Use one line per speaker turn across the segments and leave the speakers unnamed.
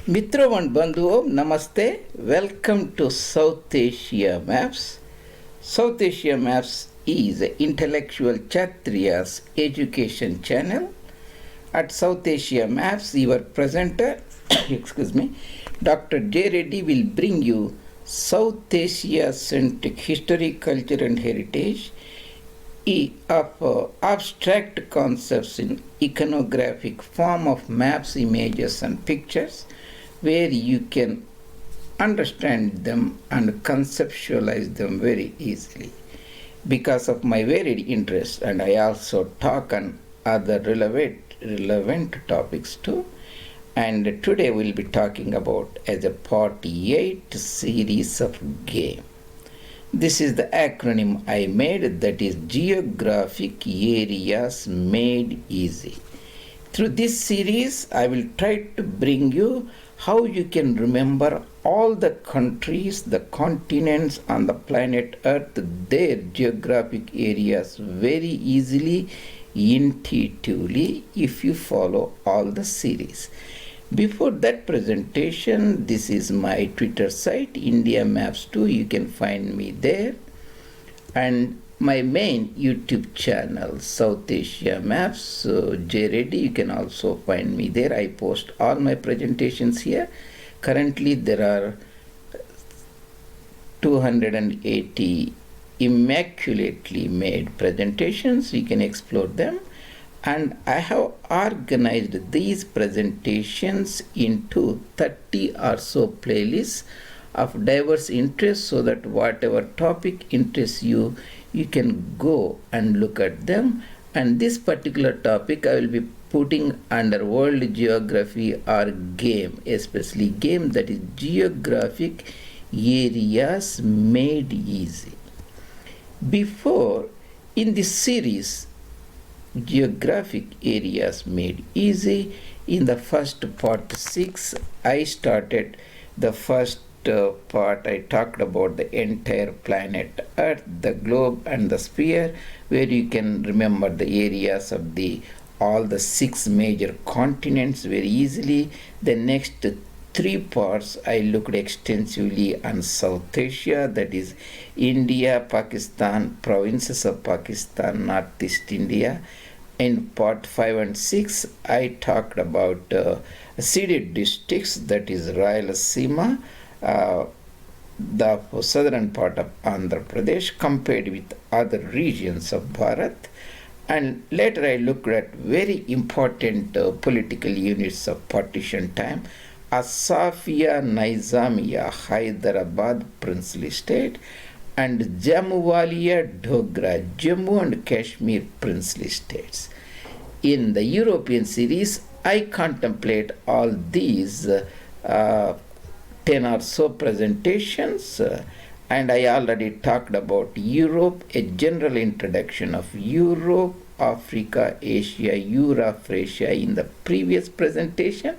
Mitra and Bandhu, Namaste. Welcome to South Asia Maps. South Asia Maps is intellectual Kshatriya's education channel. At South Asia Maps, your presenter, Dr. J. Reddy will bring you South Asia-centric history, culture and heritage of abstract concepts in iconographic form of maps, images and pictures, where you can understand them and conceptualize them very easily. Because of my varied interest, and I also talk on other relevant topics too. And today we'll be talking about as a part 8 series of game. This is the acronym I made, that is Geographic Areas Made Easy. Through this series, I will try to bring you how you can remember all the countries, the continents on the planet Earth, their geographic areas very easily, intuitively, if you follow all the series. Before that presentation, this is my Twitter site, India Maps 2. You can find me there. And my main YouTube channel, South Asia Maps, J. Reddy, you can also find me there. I post all my presentations here. Currently, there are 280 immaculately made presentations. You can explore them. And I have organized these presentations into 30 or so playlists of diverse interests, so that whatever topic interests you, you can go and look at them. And this particular topic I will be putting under World Geography or GAME, especially GAME, that is Geographic Areas Made Easy. Before, in this series, Geographic Areas Made Easy, in the first part 6, I started the first part. I talked about the entire planet Earth, the globe and the sphere, where you can remember the areas of all the 6 major continents very easily. The next 3 parts I looked extensively on South Asia, that is India, Pakistan, provinces of Pakistan, Northeast India. In part 5 and 6, I talked about seeded districts, that is Rayalaseema, the southern part of Andhra Pradesh, compared with other regions of Bharat. And later I looked at very important political units of partition time: Asafia Nizamiya Hyderabad Princely State, and Jammuwalia Dogra Jammu and Kashmir Princely States. In the European series, I contemplate all these 10 or so presentations, and I already talked about Europe, a general introduction of Europe, Africa, Asia, EuroAfrAsia in the previous presentation.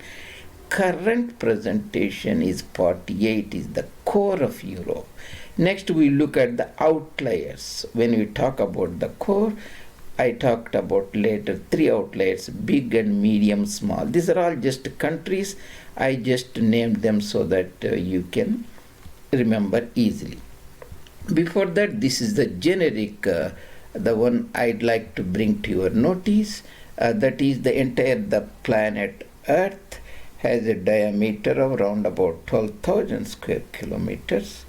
Current presentation is part 8, is the core of Europe. Next, we look at the outliers. When we talk about the core, I talked about later 3 outliers: big and medium, small. These are all just countries. I just named them so that you can remember easily. Before that, this is the generic, the one I'd like to bring to your notice. That is the planet Earth has a diameter of around about 12,000 square kilometers.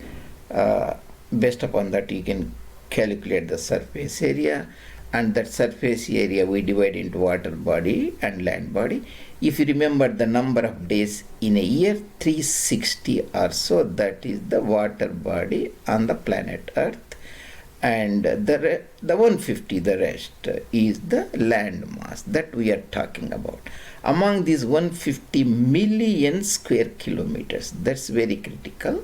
Based upon that, you can calculate the surface area, and that surface area we divide into water body and land body. If you remember the number of days in a year, 360 or so, that is the water body on the planet Earth. And the 150, the rest, is the land mass that we are talking about. Among these 150 million square kilometers, that's very critical.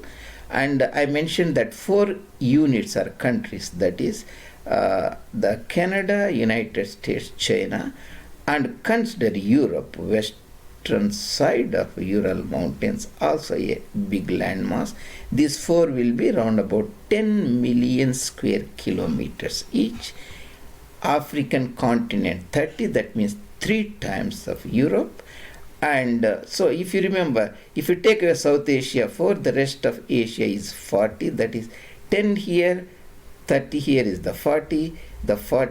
And I mentioned that 4 units are countries, that is the Canada, United States, China, and consider Europe, western side of Ural Mountains, also a big landmass. These 4 will be around about 10 million square kilometers each. African continent 30, that means 3 times of Europe, And so if you remember, if you take South Asia 4, the rest of Asia is 40, that is 10 here, 30 here is the 40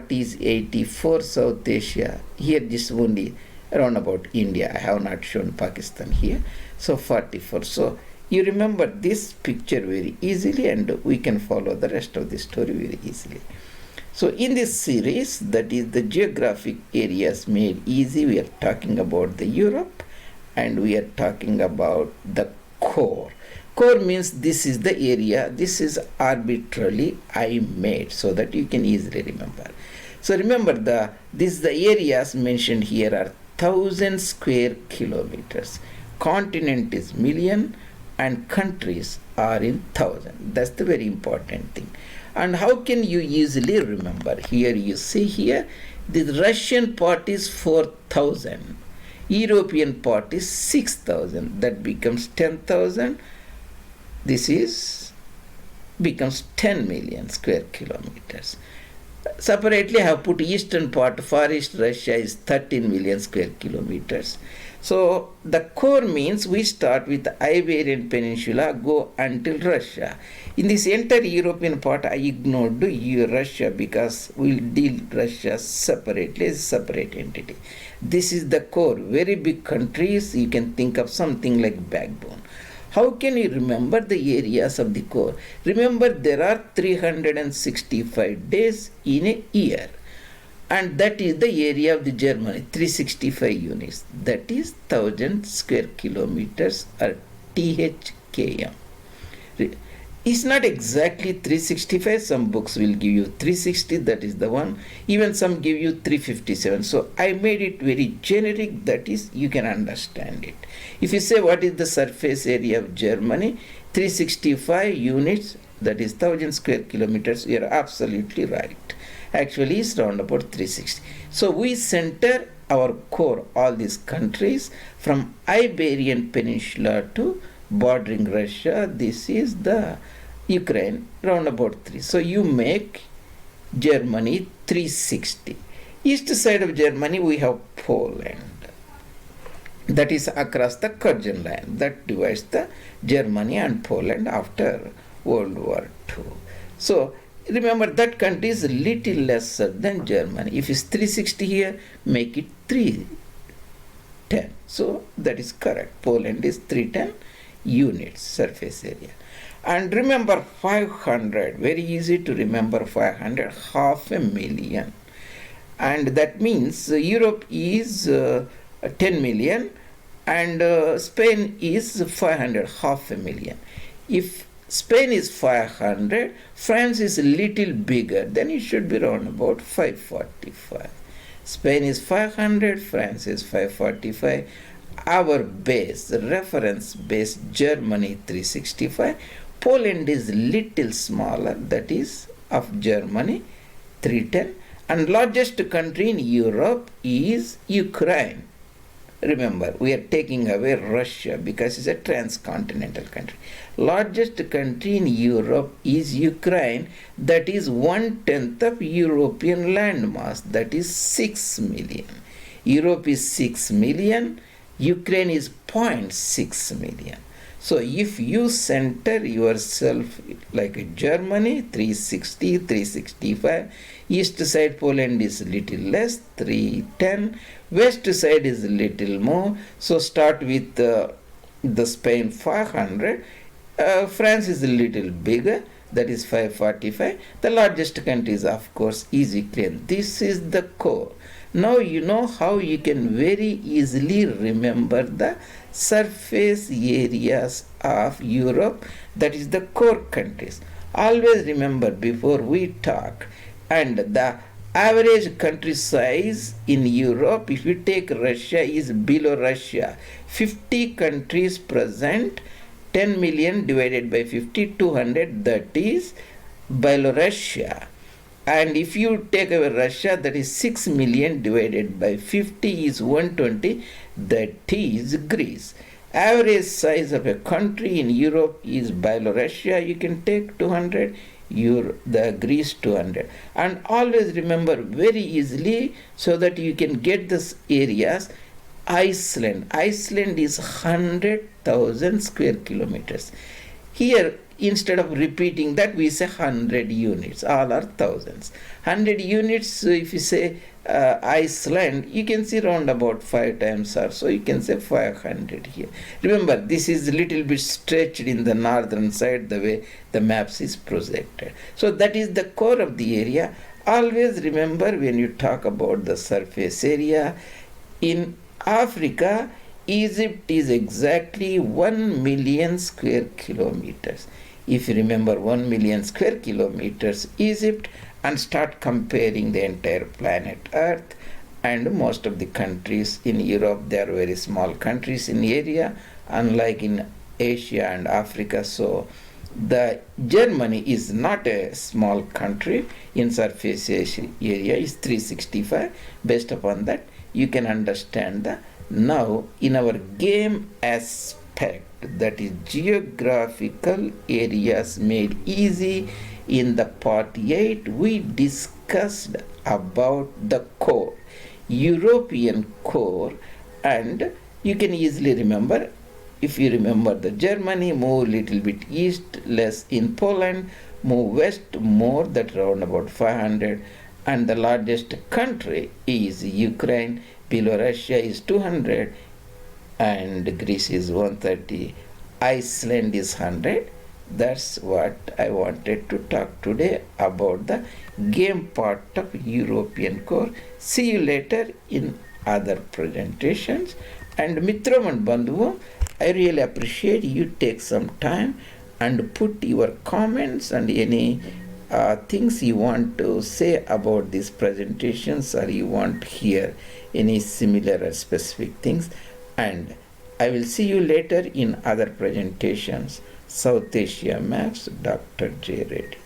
is 84 South Asia. Here just only around about India. I have not shown Pakistan here. So 44. So you remember this picture very easily, and we can follow the rest of the story very easily. So in this series, that is the geographic areas made easy, we are talking about the Europe, and we are talking about the core. Core means this is the area, this is arbitrarily I made, so that you can easily remember. So remember, the areas mentioned here are 1,000 square kilometers. Continent is million and countries are in 1,000. That's the very important thing. And how can you easily remember? Here you see here, the Russian part is 4,000. European part is 6,000. That becomes 10,000. This becomes 10 million square kilometers. Separately, I have put eastern part, Far East Russia is 13 million square kilometers. So the core means we start with the Iberian Peninsula, go until Russia. In this entire European part, I ignored Russia because we'll deal Russia separately as a separate entity. This is the core. Very big countries, you can think of something like backbone. How can you remember the areas of the core? Remember, there are 365 days in a year. And that is the area of the Germany, 365 units. That is 1,000 square kilometers or THKM. It's not exactly 365. Some books will give you 360, that is the one. Even some give you 357. So I made it very generic, that is, you can understand it. If you say what is the surface area of Germany, 365 units, that is 1,000 square kilometers, you are absolutely right. Actually, it's around about 360. So we center our core, all these countries, from Iberian Peninsula to bordering Russia. This is the Ukraine, round about 3. So you make Germany 360. East side of Germany we have Poland. That is across the Curzon line. That divides the Germany and Poland after World War II. So remember, that country is a little lesser than Germany. If it's 360 here, make it 310. So that is correct. Poland is 310 units surface area. And remember 500, very easy to remember 500, 500,000. And that means Europe is 10 million and Spain is 500, 500,000. If Spain is 500, France is a little bigger, then it should be around about 545. Spain is 500, France is 545. Our base, the reference base, Germany 365. Poland is little smaller, that is of Germany 310. And largest country in Europe is Ukraine. Remember, we are taking away Russia because it's a transcontinental country. Largest country in Europe is Ukraine, that is 1/10 of European landmass, that is 6 million. Europe is 6 million, Ukraine is 0.6 million. So if you center yourself like Germany, 360, 365, east side Poland is a little less, 310, west side is a little more, so start with the Spain 500, France is a little bigger, that is 545, the largest country is of course Ukraine. This is the core. Now you know how you can very easily remember the surface areas of Europe, that is the core countries. Always remember before we talk, and the average country size in Europe, if you take Russia, is below Russia. 50 countries present, 10 million divided by 50, 200, that is Belarusia. And if you take away Russia, that is 6 million divided by 50 is 120, that is Greece. Average size of a country in Europe is Belarusia, you can take 200, the Greece 200. And always remember very easily so that you can get these areas. Iceland. Iceland is 100,000 square kilometers. Here, instead of repeating that, we say 100 units. All are thousands. 100 units, if you say Iceland, you can see round about 5 times or so. You can say 500 here. Remember, this is a little bit stretched in the northern side, the way the maps is projected. So that is the core of the area. Always remember, when you talk about the surface area, in Africa, Egypt is exactly 1 million square kilometers. If you remember 1 million square kilometers Egypt, and start comparing the entire planet Earth, and most of the countries in Europe, they are very small countries in area, unlike in Asia and Africa. So the Germany is not a small country. In surface area is 365. Based upon that, you can understand the now in our game aspect, that is geographical areas made easy. In the part 8, we discussed about the core, European core, and you can easily remember. If you remember the Germany, move little bit east, less in Poland, move west more, that round about 500, and the largest country is Ukraine, below Russia is 200, and Greece is 130, Iceland is 100. That's what I wanted to talk today about the game part of European core. See you later in other presentations. And Mitram and Bandhu, I really appreciate you take some time and put your comments and any things you want to say about these presentations, or you want to hear any similar or specific things. And I will see you later in other presentations. South Asia Maps, Dr. J. Reddy.